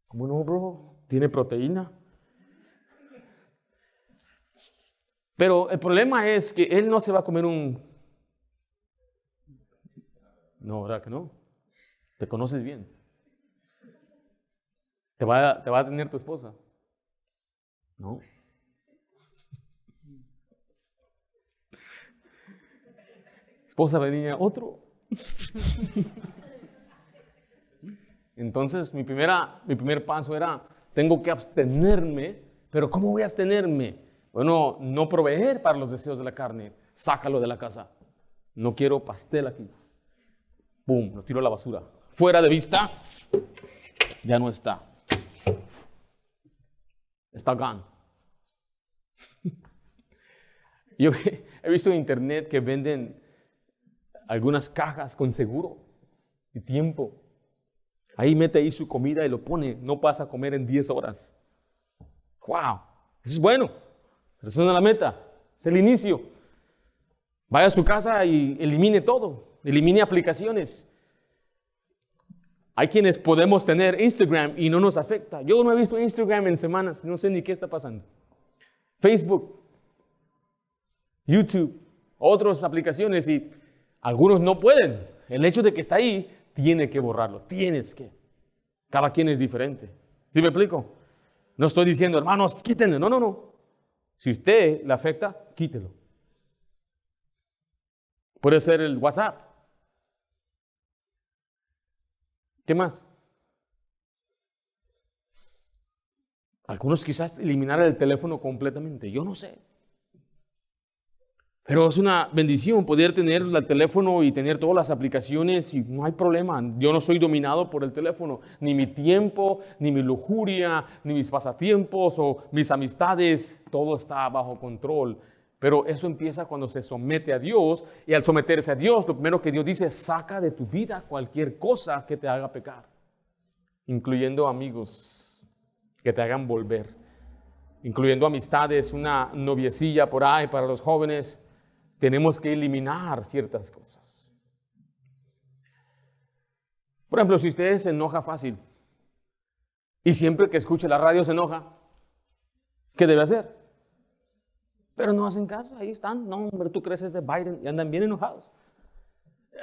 ¿Cómo no, bro? ¿Tiene proteína? Pero el problema es que él no se va a comer No, ¿verdad que no? Te conoces bien. ¿Te va a tener tu esposa? No. Esposa venía otro. Entonces mi primer paso era, tengo que abstenerme. ¿Pero cómo voy a abstenerme? Bueno, no proveer para los deseos de la carne. Sácalo de la casa. No quiero pastel aquí. ¡Pum! Lo tiro a la basura. Fuera de vista, ya no está. Está gone. Yo he visto en internet que venden algunas cajas con seguro y tiempo. Ahí mete ahí su comida y lo pone. No pasa a comer en 10 horas. ¡Wow! Eso es bueno. Pero eso no es la meta. Es el inicio. Vaya a su casa y elimine todo. Elimine aplicaciones. Hay quienes podemos tener Instagram y no nos afecta. Yo no he visto Instagram en semanas. No sé ni qué está pasando. Facebook, YouTube, otras aplicaciones y algunos no pueden. El hecho de que está ahí, tiene que borrarlo. Tienes que. Cada quien es diferente. ¿Sí me explico? No estoy diciendo, hermanos, quítenlo. No. Si usted le afecta, quítelo. Puede ser el WhatsApp. ¿Qué más? Algunos quizás eliminar el teléfono completamente. Yo no sé. Pero es una bendición poder tener el teléfono y tener todas las aplicaciones y no hay problema. Yo no soy dominado por el teléfono, ni mi tiempo, ni mi lujuria, ni mis pasatiempos o mis amistades. Todo está bajo control. Pero eso empieza cuando se somete a Dios, y al someterse a Dios, lo primero que Dios dice, saca de tu vida cualquier cosa que te haga pecar, incluyendo amigos que te hagan volver, incluyendo amistades, una noviecilla por ahí para los jóvenes. Tenemos que eliminar ciertas cosas. Por ejemplo, si usted se enoja fácil y siempre que escuche la radio se enoja, ¿qué debe hacer? Pero no hacen caso, ahí están. No, hombre, tú crees de Biden y andan bien enojados.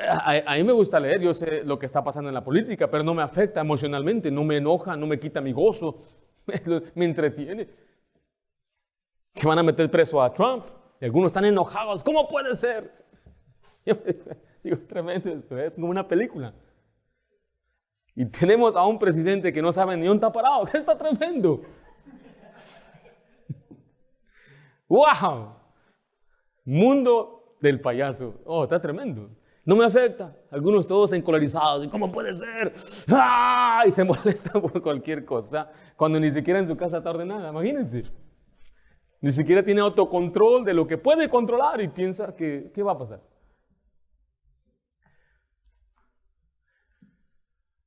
A mí me gusta leer, yo sé lo que está pasando en la política, pero no me afecta emocionalmente, no me enoja, no me quita mi gozo, me entretiene. Que van a meter preso a Trump y algunos están enojados. ¿Cómo puede ser? Yo digo, tremendo esto, es como una película. Y tenemos a un presidente que no sabe ni dónde está parado, que está tremendo. ¡Wow! Mundo del payaso. Oh, está tremendo. No me afecta. Algunos todos encolerizados. ¿Cómo puede ser? ¡Ah! Y se molestan por cualquier cosa cuando ni siquiera en su casa está ordenada. Imagínense. Ni siquiera tiene autocontrol de lo que puede controlar y piensa que ¿qué va a pasar?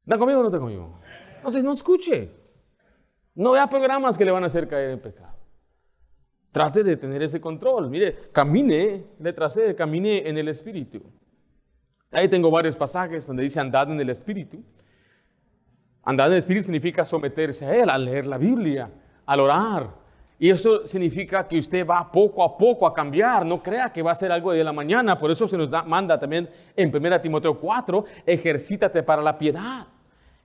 ¿Está conmigo o no está conmigo? Entonces no escuche. No vea programas que le van a hacer caer en pecado. Trate de tener ese control. Mire, camine, letra C, camine en el Espíritu. Ahí tengo varios pasajes donde dice andad en el Espíritu. Andar en el Espíritu significa someterse a Él, a leer la Biblia, al orar. Y eso significa que usted va poco a poco a cambiar. No crea que va a ser algo de la mañana. Por eso se nos manda también en 1 Timoteo 4, ejercítate para la piedad.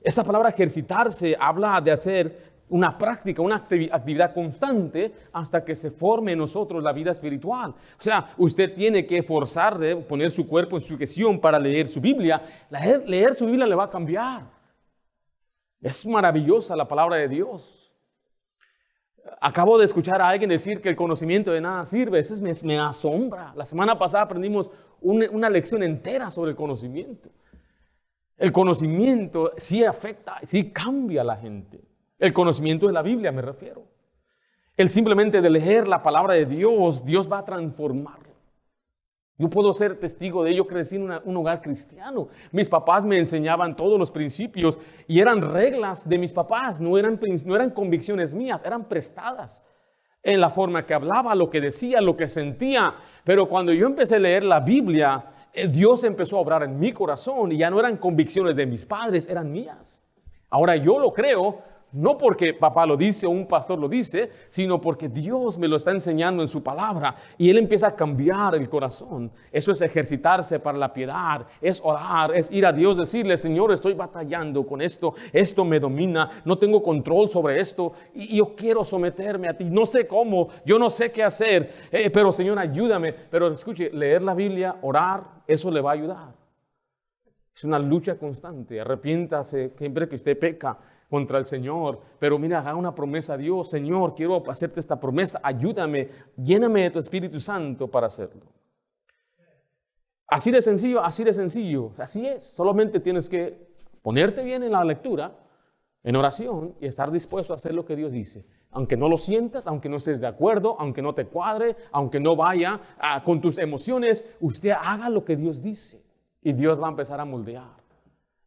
Esa palabra ejercitarse habla de hacer una práctica, una actividad constante hasta que se forme en nosotros la vida espiritual. O sea, usted tiene que esforzarse, poner su cuerpo en sujeción para leer su Biblia. Leer su Biblia le va a cambiar. Es maravillosa la palabra de Dios. Acabo de escuchar a alguien decir que el conocimiento de nada sirve. Eso me asombra. La semana pasada aprendimos una lección entera sobre el conocimiento. El conocimiento sí afecta, sí cambia a la gente. El conocimiento de la Biblia me refiero. El simplemente de leer la palabra de Dios, Dios va a transformarlo. Yo puedo ser testigo de ello. Crecí en un hogar cristiano. Mis papás me enseñaban todos los principios y eran reglas de mis papás, no eran convicciones mías, eran prestadas en la forma que hablaba, lo que decía, lo que sentía. Pero cuando yo empecé a leer la Biblia, Dios empezó a obrar en mi corazón y ya no eran convicciones de mis padres, eran mías. Ahora yo lo creo. No porque papá lo dice o un pastor lo dice, sino porque Dios me lo está enseñando en su palabra y Él empieza a cambiar el corazón. Eso es ejercitarse para la piedad, es orar, es ir a Dios, decirle, Señor, estoy batallando con esto me domina, no tengo control sobre esto y yo quiero someterme a ti. No sé cómo, yo no sé qué hacer, pero Señor, ayúdame. Pero escuche, leer la Biblia, orar, eso le va a ayudar. Es una lucha constante. Arrepiéntase siempre que usted peca contra el Señor, pero mira, haga una promesa a Dios. Señor, quiero hacerte esta promesa, ayúdame, lléname de tu Espíritu Santo para hacerlo. Así de sencillo, así es. Solamente tienes que ponerte bien en la lectura, en oración y estar dispuesto a hacer lo que Dios dice. Aunque no lo sientas, aunque no estés de acuerdo, aunque no te cuadre, aunque no vaya con tus emociones, usted haga lo que Dios dice y Dios va a empezar a moldear.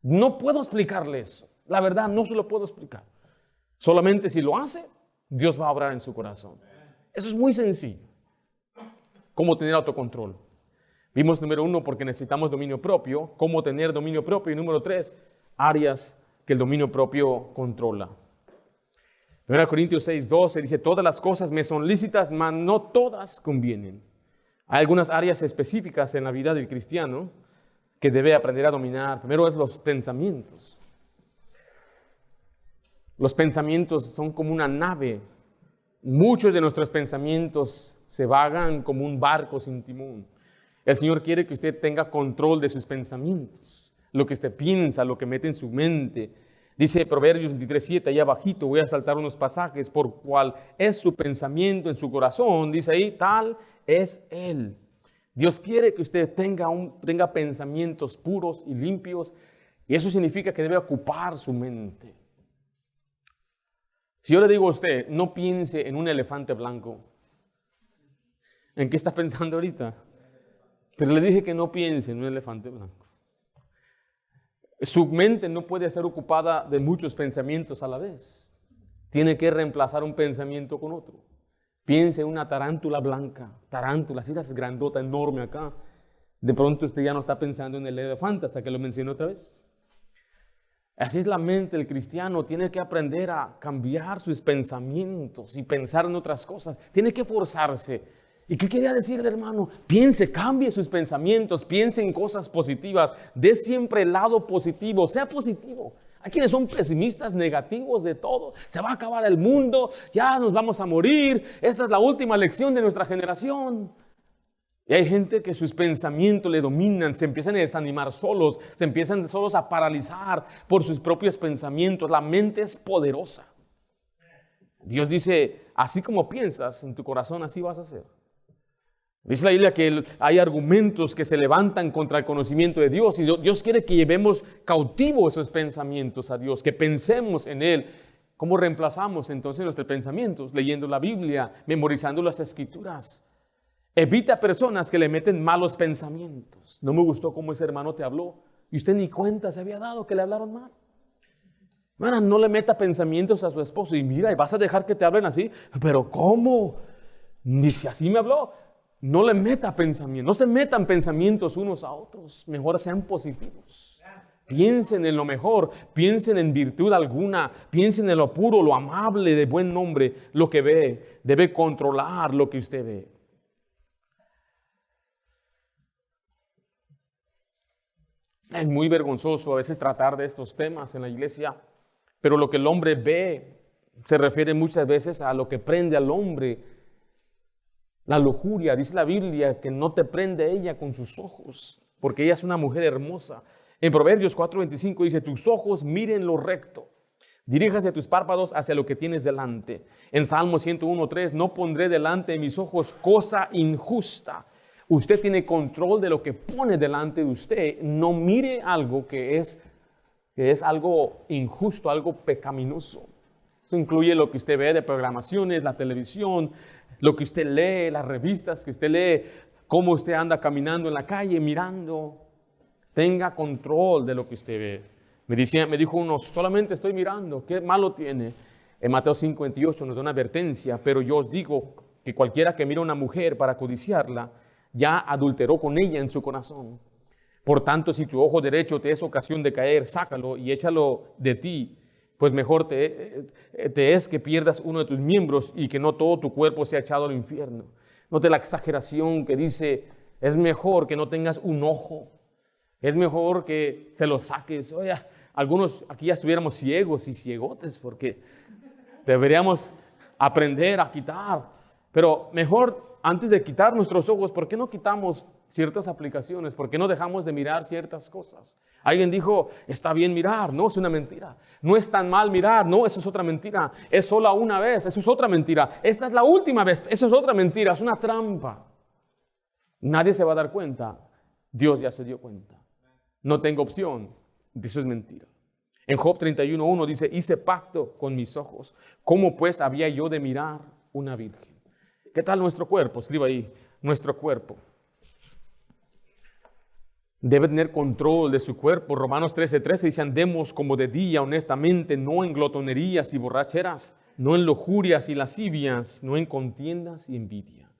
No puedo explicarle eso. La verdad, no se lo puedo explicar. Solamente si lo hace, Dios va a obrar en su corazón. Eso es muy sencillo. ¿Cómo tener autocontrol? Vimos número 1, porque necesitamos dominio propio. ¿Cómo tener dominio propio? Y número 3, áreas que el dominio propio controla. 1 Corintios 6:12 dice, todas las cosas me son lícitas, mas no todas convienen. Hay algunas áreas específicas en la vida del cristiano que debe aprender a dominar. Primero es los pensamientos. Los pensamientos son como una nave. Muchos de nuestros pensamientos se vagan como un barco sin timón. El Señor quiere que usted tenga control de sus pensamientos, lo que usted piensa, lo que mete en su mente. Dice Proverbios 23:7, ahí abajito, voy a saltar unos pasajes, por cual es su pensamiento en su corazón, dice ahí, tal es Él. Dios quiere que usted tenga pensamientos puros y limpios, y eso significa que debe ocupar su mente. Si yo le digo a usted, no piense en un elefante blanco, ¿en qué está pensando ahorita? Pero le dije que no piense en un elefante blanco. Su mente no puede ser ocupada de muchos pensamientos a la vez. Tiene que reemplazar un pensamiento con otro. Piense en una tarántula blanca, tarántula, así las grandota, enorme acá. De pronto usted ya no está pensando en el elefante hasta que lo mencioné otra vez. Así es la mente del cristiano, tiene que aprender a cambiar sus pensamientos y pensar en otras cosas. Tiene que forzarse. ¿Y qué quería decirle, hermano? Piense, cambie sus pensamientos, piense en cosas positivas, dé siempre el lado positivo, sea positivo. Hay quienes son pesimistas, negativos de todo. Se va a acabar el mundo, ya nos vamos a morir. Esa es la última lección de nuestra generación. Y hay gente que sus pensamientos le dominan, se empiezan a desanimar solos, se empiezan solos a paralizar por sus propios pensamientos. La mente es poderosa. Dios dice, así como piensas en tu corazón, así vas a ser. Dice la Biblia que hay argumentos que se levantan contra el conocimiento de Dios y Dios quiere que llevemos cautivos esos pensamientos a Dios, que pensemos en Él. ¿Cómo reemplazamos entonces nuestros pensamientos? Leyendo la Biblia, memorizando las Escrituras. Evita personas que le meten malos pensamientos. No me gustó cómo ese hermano te habló y usted ni cuenta se había dado que le hablaron mal. Hermana, no le meta pensamientos a su esposo y mira, y vas a dejar que te hablen así. Pero ¿cómo? Ni si así me habló. No le meta pensamientos, no se metan pensamientos unos a otros, mejor sean positivos. Piensen en lo mejor, piensen en virtud alguna, piensen en lo puro, lo amable, de buen nombre, lo que ve. Debe controlar lo que usted ve. Es muy vergonzoso a veces tratar de estos temas en la iglesia, pero lo que el hombre ve se refiere muchas veces a lo que prende al hombre. La lujuria, dice la Biblia, que no te prende ella con sus ojos, porque ella es una mujer hermosa. En Proverbios 4:25 dice, tus ojos miren lo recto, diríjase tus párpados hacia lo que tienes delante. En Salmo 101:3, no pondré delante de mis ojos cosa injusta. Usted tiene control de lo que pone delante de usted. No mire algo que es algo injusto, algo pecaminoso. Eso incluye lo que usted ve de programaciones, la televisión, lo que usted lee, las revistas que usted lee, cómo usted anda caminando en la calle, mirando. Tenga control de lo que usted ve. Me dijo uno, solamente estoy mirando, ¿qué malo tiene? En Mateo 5:28 nos da una advertencia, pero yo os digo que cualquiera que mira a una mujer para codiciarla, ya adulteró con ella en su corazón. Por tanto, si tu ojo derecho te es ocasión de caer, sácalo y échalo de ti. Pues mejor te es que pierdas uno de tus miembros y que no todo tu cuerpo sea echado al infierno. Note la exageración que dice, es mejor que no tengas un ojo, es mejor que se lo saques. Oye, algunos aquí ya estuviéramos ciegos y ciegotes porque deberíamos aprender a quitar. Pero mejor, antes de quitar nuestros ojos, ¿por qué no quitamos ciertas aplicaciones? ¿Por qué no dejamos de mirar ciertas cosas? Alguien dijo, está bien mirar. No, es una mentira. No es tan mal mirar. No, eso es otra mentira. Es sola una vez. Eso es otra mentira. Esta es la última vez. Eso es otra mentira. Es una trampa. Nadie se va a dar cuenta. Dios ya se dio cuenta. No tengo opción. Eso es mentira. En Job 31:1 dice, hice pacto con mis ojos. ¿Cómo pues había yo de mirar una virgen? ¿Qué tal nuestro cuerpo? Escriba ahí, nuestro cuerpo. Debe tener control de su cuerpo. Romanos 13:13 dice, andemos como de día honestamente, no en glotonerías y borracheras, no en lujurias y lascivias, no en contiendas y envidia.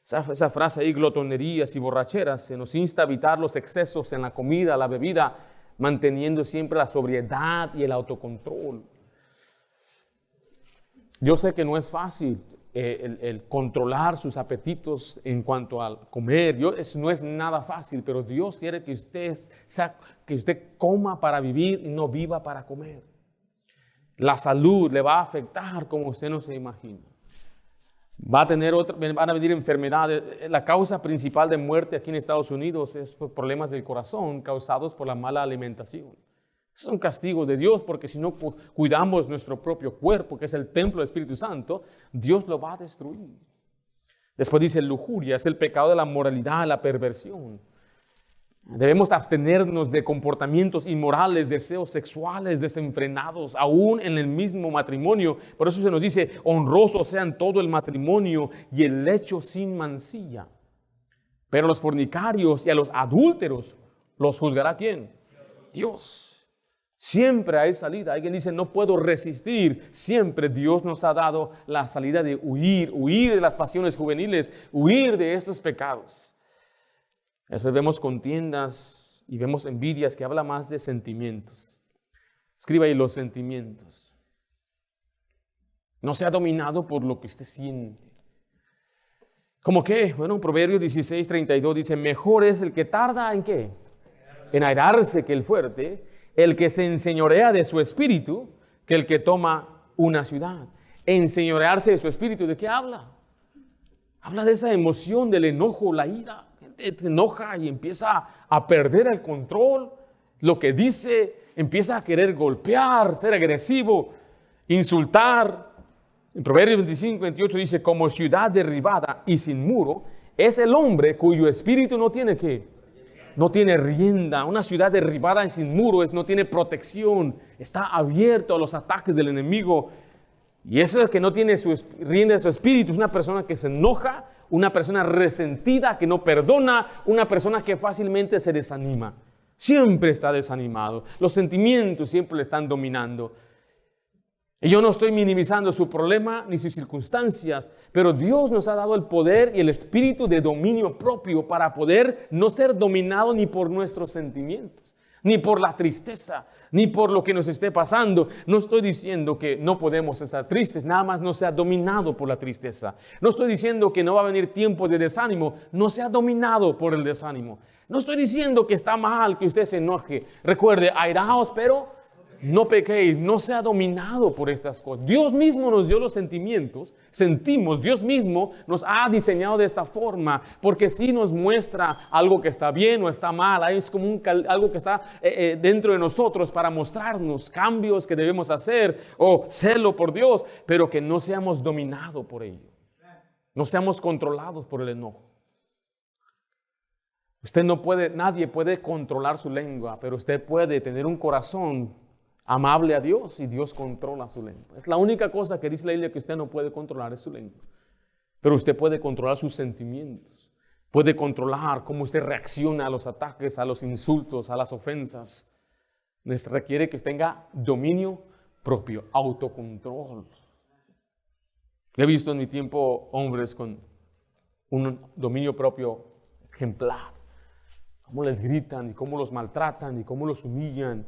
Esa frase ahí, glotonerías y borracheras, se nos insta a evitar los excesos en la comida, la bebida, manteniendo siempre la sobriedad y el autocontrol. Yo sé que no es fácil el controlar sus apetitos en cuanto al comer. Eso no es nada fácil, pero Dios quiere que usted coma para vivir y no viva para comer. La salud le va a afectar como usted no se imagina. Van a venir enfermedades. La causa principal de muerte aquí en Estados Unidos es por problemas del corazón causados por la mala alimentación. Es un castigo de Dios porque si no cuidamos nuestro propio cuerpo, que es el templo del Espíritu Santo, Dios lo va a destruir. Después dice lujuria, es el pecado de la moralidad, la perversión. Debemos abstenernos de comportamientos inmorales, deseos sexuales desenfrenados, aún en el mismo matrimonio. Por eso se nos dice, honrosos sean todo el matrimonio y el lecho sin mancilla. Pero a los fornicarios y a los adúlteros, ¿los juzgará quién? Dios. Siempre hay salida. Alguien dice, no puedo resistir. Siempre Dios nos ha dado la salida de huir de las pasiones juveniles, huir de estos pecados. Después vemos contiendas y vemos envidias, que habla más de sentimientos. Escriba ahí los sentimientos. No sea dominado por lo que usted siente. ¿Cómo qué? Bueno, Proverbios 16:32 dice, mejor es el que tarda en ¿qué? En airarse que el fuerte, el que se enseñorea de su espíritu, que el que toma una ciudad. Enseñorearse de su espíritu, ¿de qué habla? Habla de esa emoción del enojo, la ira. Te enoja y empieza a perder el control, lo que dice, empieza a querer golpear, ser agresivo, insultar. En Proverbios 25:28 dice, como ciudad derribada y sin muro, es el hombre cuyo espíritu no tiene ¿qué? No tiene rienda. Una ciudad derribada y sin muro no tiene protección, está abierto a los ataques del enemigo. Y eso es que no tiene rienda de su espíritu, es una persona que se enoja, una persona resentida, que no perdona, una persona que fácilmente se desanima. Siempre está desanimado. Los sentimientos siempre le están dominando. Y yo no estoy minimizando su problema ni sus circunstancias, pero Dios nos ha dado el poder y el espíritu de dominio propio para poder no ser dominado ni por nuestros sentimientos, ni por la tristeza, ni por lo que nos esté pasando. No estoy diciendo que no podemos estar tristes, nada más no sea dominado por la tristeza. No estoy diciendo que no va a venir tiempos de desánimo, no sea dominado por el desánimo. No estoy diciendo que está mal que usted se enoje. Recuerde, airaos, pero no pequéis, no sea dominado por estas cosas. Dios mismo nos dio los sentimientos, sentimos, Dios mismo nos ha diseñado de esta forma, porque sí nos muestra algo que está bien o está mal. Es como algo que está dentro de nosotros para mostrarnos cambios que debemos hacer o celo por Dios, pero que no seamos dominados por ello. No seamos controlados por el enojo. Nadie puede controlar su lengua, pero usted puede tener un corazón amable a Dios y Dios controla su lengua. Es la única cosa que dice la Biblia que usted no puede controlar, es su lengua. Pero usted puede controlar sus sentimientos. Puede controlar cómo usted reacciona a los ataques, a los insultos, a las ofensas. Requiere que usted tenga dominio propio, autocontrol. He visto en mi tiempo hombres con un dominio propio ejemplar. Cómo les gritan y cómo los maltratan y cómo los humillan.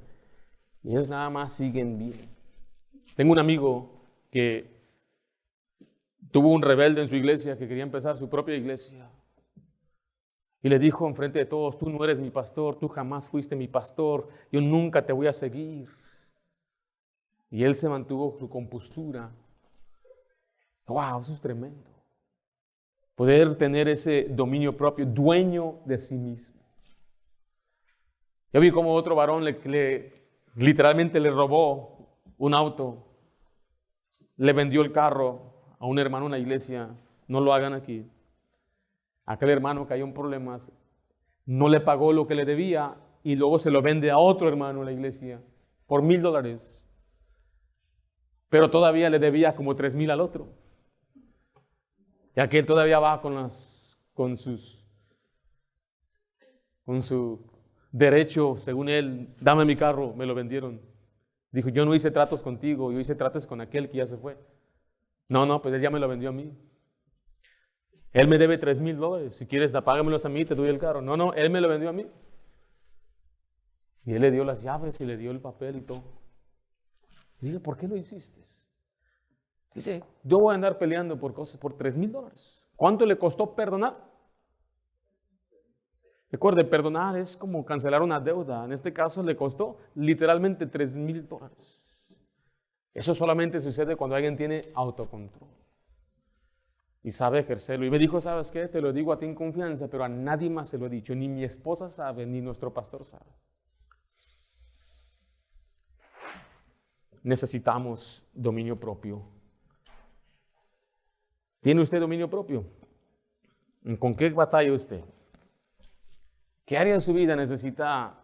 Y ellos nada más siguen bien. Tengo un amigo que tuvo un rebelde en su iglesia que quería empezar su propia iglesia. Y le dijo enfrente de todos, tú no eres mi pastor, tú jamás fuiste mi pastor, yo nunca te voy a seguir. Y él se mantuvo su compostura. ¡Wow! Eso es tremendo. Poder tener ese dominio propio, dueño de sí mismo. Yo vi como otro varón literalmente le robó un auto, le vendió el carro a un hermano en la iglesia. No lo hagan aquí. Aquel hermano cayó en problemas, no le pagó lo que le debía y luego se lo vende a otro hermano en la iglesia por $1,000. Pero todavía le debía como 3,000 al otro. Y aquel todavía va con su derecho, según él, dame mi carro, me lo vendieron. Dijo, yo no hice tratos contigo, yo hice tratos con aquel que ya se fue. No, pues él ya me lo vendió a mí. Él me debe $3,000, si quieres págamelos a mí, te doy el carro. No, él me lo vendió a mí. Y él le dio las llaves y le dio el papel y todo. Y dije, ¿por qué lo hiciste? Dice, yo voy a andar peleando por cosas por $3,000. ¿Cuánto le costó perdonar? Recuerde, perdonar es como cancelar una deuda. En este caso le costó literalmente $3,000. Eso solamente sucede cuando alguien tiene autocontrol y sabe ejercerlo. Y me dijo, ¿sabes qué? Te lo digo a ti en confianza, pero a nadie más se lo he dicho. Ni mi esposa sabe, ni nuestro pastor sabe. Necesitamos dominio propio. ¿Tiene usted dominio propio? ¿Con qué batalla usted? ¿Qué área de su vida necesita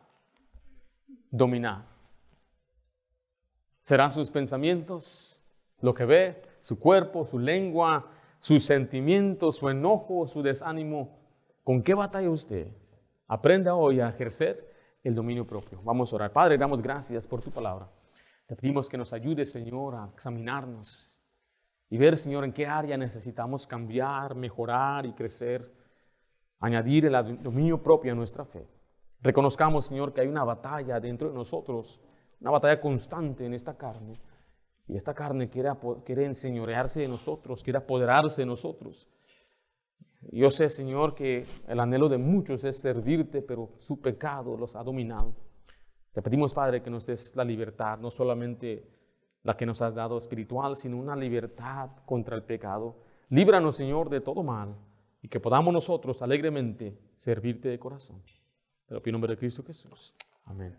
dominar? ¿Serán sus pensamientos, lo que ve, su cuerpo, su lengua, sus sentimientos, su enojo, su desánimo? ¿Con qué batalla usted? Aprenda hoy a ejercer el dominio propio. Vamos a orar. Padre, damos gracias por tu palabra. Te pedimos que nos ayude, Señor, a examinarnos y ver, Señor, en qué área necesitamos cambiar, mejorar y crecer, añadir el dominio propio a nuestra fe. Reconozcamos, Señor, que hay una batalla dentro de nosotros, una batalla constante en esta carne. Y esta carne quiere enseñorearse de nosotros, quiere apoderarse de nosotros. Yo sé, Señor, que el anhelo de muchos es servirte, pero su pecado los ha dominado. Te pedimos, Padre, que nos des la libertad, no solamente la que nos has dado espiritual, sino una libertad contra el pecado. Líbranos, Señor, de todo mal y que podamos nosotros alegremente servirte de corazón. Te lo pido en nombre de Cristo Jesús. Amén.